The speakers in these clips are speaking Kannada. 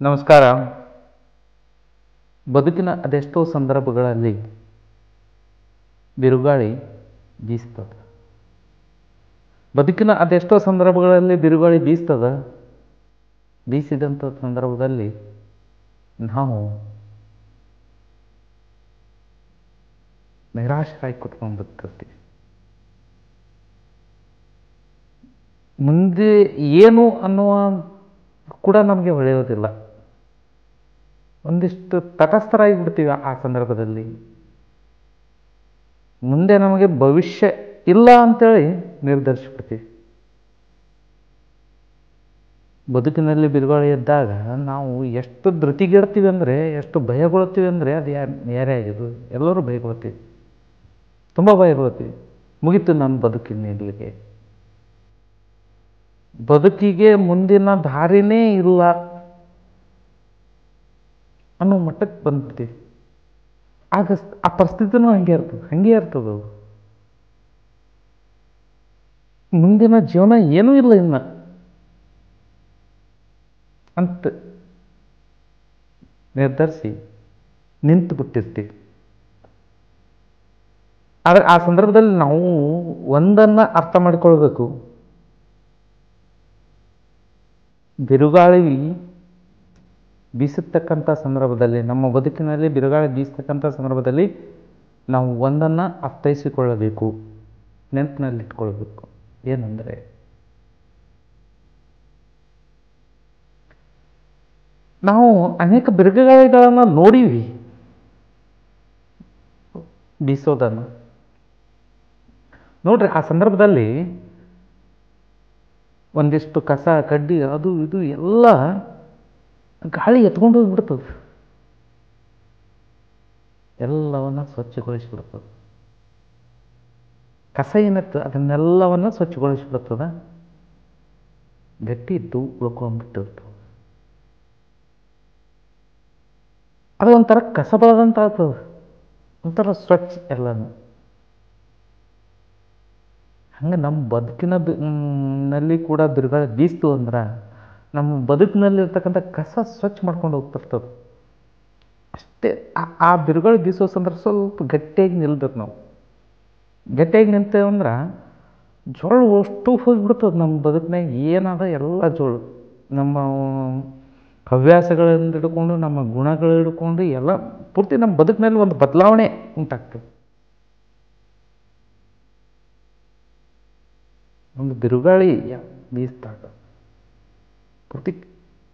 ನಮಸ್ಕಾರ. ಬದುಕಿನ ಅದೆಷ್ಟೋ ಸಂದರ್ಭಗಳಲ್ಲಿ ಬಿರುಗಾಳಿ ಬೀಸ್ತದ. ಬದುಕಿನ ಅದೆಷ್ಟೋ ಸಂದರ್ಭಗಳಲ್ಲಿ ಬಿರುಗಾಳಿ ಬೀಸ್ತದ. ಬೀಸಿದಂಥ ಸಂದರ್ಭದಲ್ಲಿ ನಾವು ನಿರಾಶರಾಗಿ ಕುತ್ಕೊಂಡ್ಬಿಟ್ಟಿರ್ತೀವಿ. ಮುಂದೆ ಏನು ಅನ್ನುವ ಕೂಡ ನಮಗೆ ಹೊಳೆಯೋದಿಲ್ಲ. ಒಂದಿಷ್ಟು ತಟಸ್ಥರಾಗಿ ಬಿಡ್ತೀವಿ ಆ ಸಂದರ್ಭದಲ್ಲಿ. ಮುಂದೆ ನಮಗೆ ಭವಿಷ್ಯ ಇಲ್ಲ ಅಂತೇಳಿ ನಿರ್ಧರಿಸ್ಬಿಡ್ತೀವಿ. ಬದುಕಿನಲ್ಲಿ ಬಿರುಗಾಳಿ ಎದ್ದಾಗ ನಾವು ಎಷ್ಟು ಧೃತಿಗೆಡ್ತೀವಿ ಅಂದರೆ, ಎಷ್ಟು ಭಯಗೊಳ್ತೀವಿ ಅಂದರೆ ಅದು ಯಾರೇ ಆಗಿದ್ದು ಎಲ್ಲರೂ ಭಯಗೊಳ್ತೀವಿ, ತುಂಬ ಭಯಗೊಳ್ತೀವಿ. ಮುಗೀತು ನನ್ನ ಬದುಕಿನ ಇಲ್ಲಿಗೆ, ಬದುಕಿಗೆ ಮುಂದಿನ ದಾರಿನೇ ಇಲ್ಲ ಅನ್ನೋ ಮಟ್ಟಕ್ಕೆ ಬಂದ್ಬಿಡ್ತೀವಿ. ಆಗ ಆ ಪರಿಸ್ಥಿತಿನೂ ಹಂಗೆ ಇರ್ತದೆ. ಮುಂದಿನ ಜೀವನ ಏನೂ ಇಲ್ಲ ಇನ್ನು ಅಂತ ನಿರ್ಧರಿಸಿ ನಿಂತು ಬಿಟ್ಟಿರ್ತೀವಿ. ಆದರೆ ಆ ಸಂದರ್ಭದಲ್ಲಿ ನಾವು ಒಂದನ್ನು ಅರ್ಥ ಮಾಡಿಕೊಳ್ಬೇಕು. ಬಿರುಗಾಳಿ ಬೀಸತಕ್ಕಂಥ ಸಂದರ್ಭದಲ್ಲಿ, ನಮ್ಮ ಬದುಕಿನಲ್ಲಿ ಬಿರುಗಾಳಿ ಬೀಸತಕ್ಕಂಥ ಸಂದರ್ಭದಲ್ಲಿ ನಾವು ಒಂದನ್ನು ಅರ್ಥೈಸಿಕೊಳ್ಳಬೇಕು, ನೆನಪಿನಲ್ಲಿಟ್ಕೊಳ್ಬೇಕು. ಏನಂದರೆ, ನಾವು ಅನೇಕ ಬಿರುಗಾಳಿಗಳನ್ನು ನೋಡೀವಿ ಬೀಸೋದನ್ನು. ನೋಡ್ರಿ, ಆ ಸಂದರ್ಭದಲ್ಲಿ ಒಂದಿಷ್ಟು ಕಸ ಕಡ್ಡಿ ಅದು ಇದು ಎಲ್ಲ ಗಾಳಿ ಎತ್ಕೊಂಡು ಹೋಗ್ಬಿಡ್ತದೆ, ಎಲ್ಲವನ್ನ ಸ್ವಚ್ಛಗೊಳಿಸಿಬಿಡ್ತದೆ. ಕಸ ಏನತ್ತು ಅದನ್ನೆಲ್ಲವನ್ನ ಸ್ವಚ್ಛಗೊಳಿಸಿಬಿಡ್ತದ, ಗಟ್ಟಿ ಇದ್ದು ಉಳ್ಕೊಂಡ್ಬಿಟ್ಟಿರ್ತದೆ. ಅದು ಒಂಥರ ಕಸ ಬಳದಂತ ಆಗ್ತದೆ, ಒಂಥರ ಸ್ವಚ್ಛ ಎಲ್ಲನೂ. ಹಂಗೆ ನಮ್ಮ ಬದುಕಿನಲ್ಲಿ ಕೂಡ ಬಿರುಗಾಳಿ ಬೀಸ್ತು ಅಂದ್ರೆ ನಮ್ಮ ಬದುಕಿನಲ್ಲಿರ್ತಕ್ಕಂಥ ಕಸ ಸ್ವಚ್ಛ ಮಾಡ್ಕೊಂಡು ಹೋಗ್ತಿರ್ತದೆ ಅಷ್ಟೇ. ಆ ಬಿರುಗಾಳಿ ಬೀಸೋ ಸಂದರ್ಭ ಸ್ವಲ್ಪ ಗಟ್ಟಿಯಾಗಿ ನಿಲ್ಬೇಕು. ನಾವು ಗಟ್ಟಿಯಾಗಿ ನಿಂತೇವಂದ್ರೆ ಜೋಳು ಅಷ್ಟು ಹೋಗಿಬಿಡ್ತದೆ ನಮ್ಮ ಬದುಕಿನಾಗ. ಏನಾದ ಎಲ್ಲ ಜೋಳು, ನಮ್ಮ ಹವ್ಯಾಸಗಳಿಂದ ಹಿಡ್ಕೊಂಡು ನಮ್ಮ ಗುಣಗಳು ಹಿಡ್ಕೊಂಡು ಎಲ್ಲ ಪೂರ್ತಿ ನಮ್ಮ ಬದುಕಿನಲ್ಲಿ ಒಂದು ಬದಲಾವಣೆ ಉಂಟಾಗ್ತದೆ. ಒಂದು ಬಿರುಗಾಳಿ ಬೀಸ್ದಾಗ ಪೂರ್ತಿ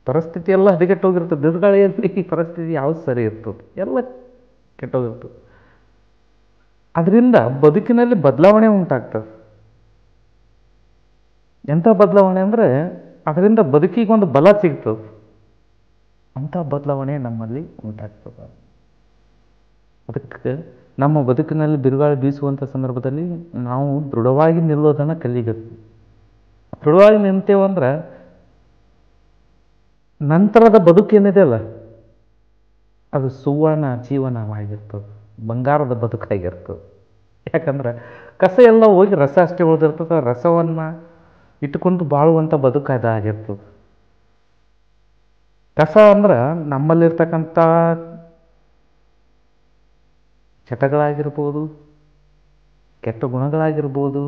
ಪರಿಸ್ಥಿತಿ ಎಲ್ಲ ಹದಗೆಟ್ಟೋಗಿರ್ತದೆ. ಬಿರುಗಾಳಿಯಲ್ಲಿ ಪರಿಸ್ಥಿತಿ ಯಾವ್ದು ಸರಿ ಇರ್ತದೆ, ಎಲ್ಲ ಕೆಟ್ಟೋಗಿರ್ತದೆ. ಅದರಿಂದ ಬದುಕಿನಲ್ಲಿ ಬದಲಾವಣೆ ಉಂಟಾಗ್ತದೆ. ಎಂಥ ಬದಲಾವಣೆ ಅಂದರೆ, ಅದರಿಂದ ಬದುಕಿಗೊಂದು ಬಲ ಸಿಗ್ತದೆ. ಅಂಥ ಬದಲಾವಣೆ ನಮ್ಮಲ್ಲಿ ಉಂಟಾಗ್ತದೆ. ಅದಕ್ಕೆ ನಮ್ಮ ಬದುಕಿನಲ್ಲಿ ಬಿರುಗಾಳಿ ಬೀಸುವಂಥ ಸಂದರ್ಭದಲ್ಲಿ ನಾವು ದೃಢವಾಗಿ ನಿಲ್ಲೋದನ್ನು ಕಲಿಬೇಕು. ದೃಢವಾಗಿ ನಿಂತೇವಂದ್ರೆ ನಂತರದ ಬದುಕೇನಿದೆ ಅಲ್ಲ, ಅದು ಸುವರ್ಣ ಜೀವನವಾಗಿರ್ತದೆ, ಬಂಗಾರದ ಬದುಕಾಗಿರ್ತದೆ. ಯಾಕಂದ್ರೆ ಕಸ ಎಲ್ಲ ಹೋಗಿ ರಸ ಅಷ್ಟೇ ಉಳಿದಿರ್ತದೆ. ರಸವನ್ನು ಇಟ್ಟುಕೊಂಡು ಬಾಳುವಂಥ ಬದುಕು ಅದಾಗಿರ್ತದೆ. ಕಸ ಅಂದ್ರೆ ನಮ್ಮಲ್ಲಿರ್ತಕ್ಕಂಥ ಚಟಗಳಾಗಿರ್ಬೋದು, ಕೆಟ್ಟ ಗುಣಗಳಾಗಿರ್ಬೋದು,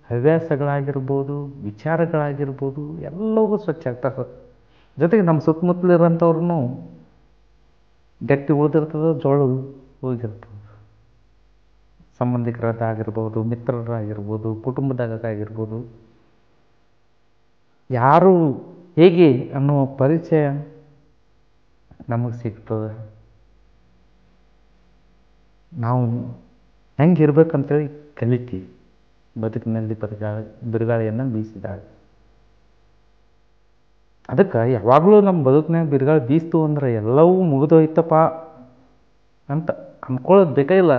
ಹವ್ಯಾಸಗಳಾಗಿರ್ಬೋದು, ವಿಚಾರಗಳಾಗಿರ್ಬೋದು, ಎಲ್ಲವೂ ಸ್ವಚ್ಛ ಆಗ್ತದೆ. ಜೊತೆಗೆ ನಮ್ಮ ಸುತ್ತಮುತ್ತಲಿರೋಂಥವ್ರೂ ಗಟ್ಟಿ ಉಳಿದಿರ್ತದೆ, ಜೋಳು ಹೋಗಿರ್ತದೆ. ಸಂಬಂಧಿಕರದ್ದಾಗಿರ್ಬೋದು, ಮಿತ್ರರಾಗಿರ್ಬೋದು, ಕುಟುಂಬದಾಗಿರ್ಬೋದು, ಯಾರು ಹೇಗೆ ಅನ್ನುವ ಪರಿಚಯ ನಮಗೆ ಸಿಗ್ತದೆ. ನಾವು ಹೆಂಗೆ ಇರ್ಬೇಕಂತೇಳಿ ಕಲಿತೀವಿ ಬದುಕಿನಲ್ಲಿ ಬಿರುಗಾಳಿಯನ್ನು ಬೀಸಿದಾಗ. ಅದಕ್ಕೆ ಯಾವಾಗಲೂ ನಮ್ಮ ಬದುಕಿನಾಗ ಬಿರುಗಾಳಿ ಬೀಸ್ತು ಅಂದ್ರೆ ಎಲ್ಲವೂ ಮುಗಿದೋಯ್ತಪ್ಪ ಅಂತ ಅಂದ್ಕೊಳ್ಳೋದು ಬೇಕೇ ಇಲ್ಲ.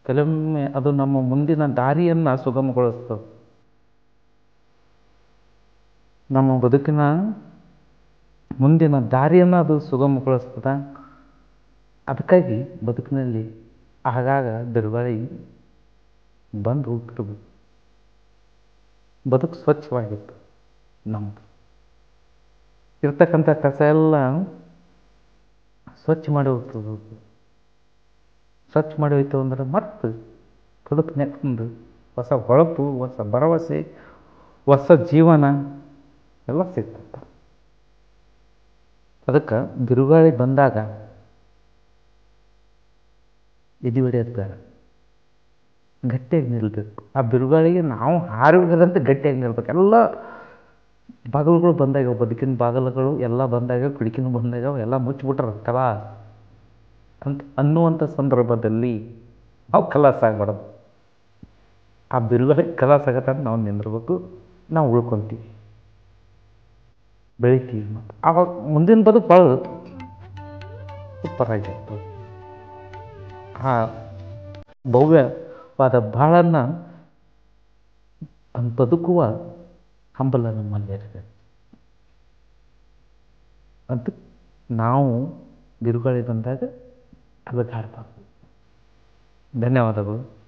ಕೆಲವೊಮ್ಮೆ ಅದು ನಮ್ಮ ಮುಂದಿನ ದಾರಿಯನ್ನು ಸುಗಮಗೊಳಿಸ್ತದೆ. ನಮ್ಮ ಬದುಕಿನ ಮುಂದಿನ ದಾರಿಯನ್ನು ಅದು ಸುಗಮಗೊಳಿಸ್ತದೆ. ಅದಕ್ಕಾಗಿ ಬದುಕಿನಲ್ಲಿ ಆಗಾಗ ಬಿರುಗಾಳಿ ಬಂದು ಹೋಗ್ತಿರ್ಬೇಕು. ಬದುಕು ಸ್ವಚ್ಛವಾಗಿತ್ತು ನಮ್ಮದು. ಇರ್ತಕ್ಕಂಥ ಕಸ ಎಲ್ಲ ಸ್ವಚ್ಛ ಮಾಡಿ ಹೋಗ್ತದೆ. ಸ್ವಚ್ಛ ಮಾಡಿ ಹೋಯ್ತು ಅಂದ್ರೆ ಮತ್ತೆ ಬದುಕು ನೆಕ್ಕೊಂಡು ಹೊಸ ಹೊಳಪು, ಹೊಸ ಭರವಸೆ, ಹೊಸ ಜೀವನ ಎಲ್ಲ ಸಿಗ್ತದೆ. ಅದಕ್ಕೆ ಬಿರುಗಾಳಿ ಬಂದಾಗ ಎದೆ ಹೊಡೆಯೋದು ಬೇಡ, ಗಟ್ಟಿಯಾಗಿ ನಿಲ್ಲಬೇಕು. ಆ ಬಿರುಗಾಳಿಗೆ ನಾವು ಹಾರಿ ಹೋಗದಂತೆ ಗಟ್ಟಿಯಾಗಿ ನಿಲ್ಬೇಕು. ಎಲ್ಲ ಬಾಗಿಲುಗಳು ಬಂದಾಗ್ಯಾವ, ಬದುಕಿನ ಬಾಗಿಲುಗಳು ಎಲ್ಲ ಬಂದಾಗ್ಯಾವ, ಕಿಟಕಿನೂ ಬಂದಾಗ್ಯಾವ, ಎಲ್ಲ ಮುಚ್ಚಿಬಿಟ್ರೆ ಕಲಾಸ್ ಅಂತ ಅನ್ನುವಂಥ ಸಂದರ್ಭದಲ್ಲಿ ನಾವು ಕಲಾಸ ಆಗ್ಬಾರ್ದು. ಆ ಬಿರುಗಾಳಿ ಕಲಾಸ ಆಗತ್ತಂತ ನಾವು ನಿಂದಿರ್ಬೇಕು. ನಾವು ಉಳ್ಕೊತೀವಿ, ಬೆಳಿತೀವಿ. ಮತ್ತು ಆವಾಗ ಮುಂದಿನ ಬದುಕು ಭಾಳ ಸೂಪರ್ ಆಗಿರ್ತದೆ. ಆ ಭವ್ಯವಾದ ಬಾಳನ್ನು ಬದುಕುವ ಹಂಬಲ ನಮ್ಮಲ್ಲಿರ್ತದೆ. ಅದಕ್ಕೆ ನಾವು ಬಿರುಗಾಳಿ ಬಂದಾಗ ಅಲುಗಾಡಬಾರ್ದು. ಧನ್ಯವಾದಗಳು.